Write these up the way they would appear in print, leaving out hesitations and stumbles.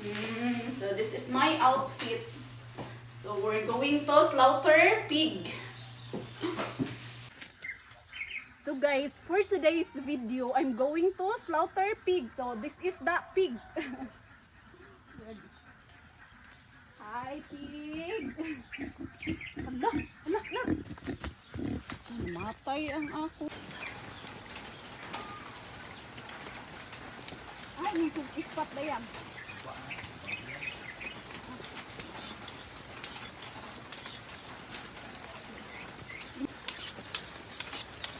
So this is my outfit. So we're going to slaughter pig. So guys, for today's video, I'm going to slaughter pig. So this is the pig. Hi pig. Hala, hala, hala. Matay ang ako. Ay, may ispat na yan.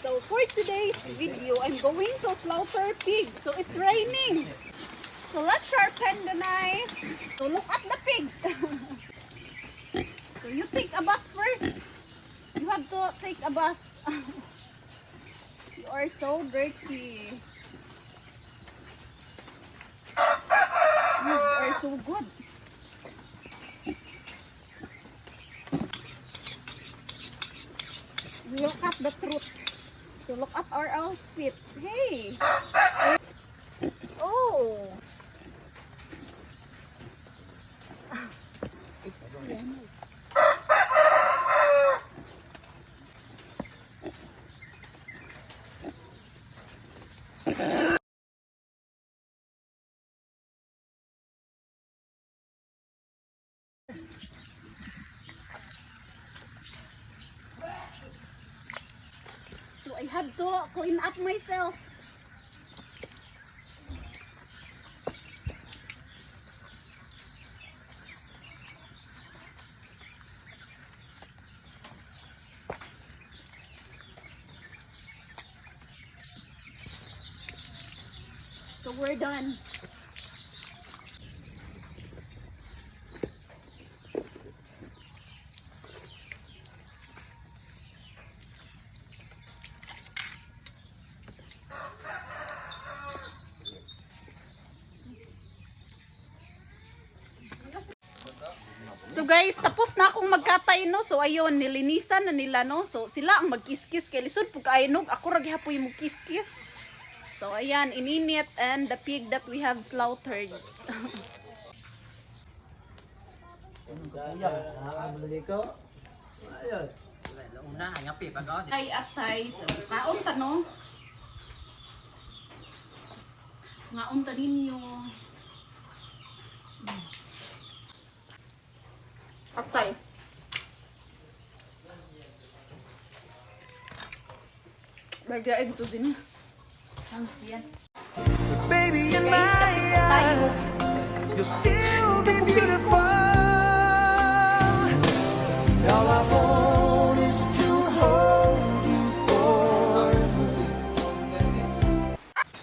So for today's video, I'm going to slaughter pig. So it's raining. So let's sharpen the knife. So look at the pig. So you take a bath first. You have to take a bath. You are so dirty. You are so good. Look at the truth. So look at our outfit. Hey! Oh! So I have to clean up myself. So we're done. So guys, tapos na akong magkatay no. So ayun, nilinisan na nila no. So sila ang magkiskis kay lisod pug kainog, ako ra gihapoy mo kiskis. So ayan, ininit and the pig that we have slaughtered. Ay atay, so kaon ta no. Ngaon ta ninyo. Atay. Bagay ito din. Ang siyan. Baby, in my eyes, you're still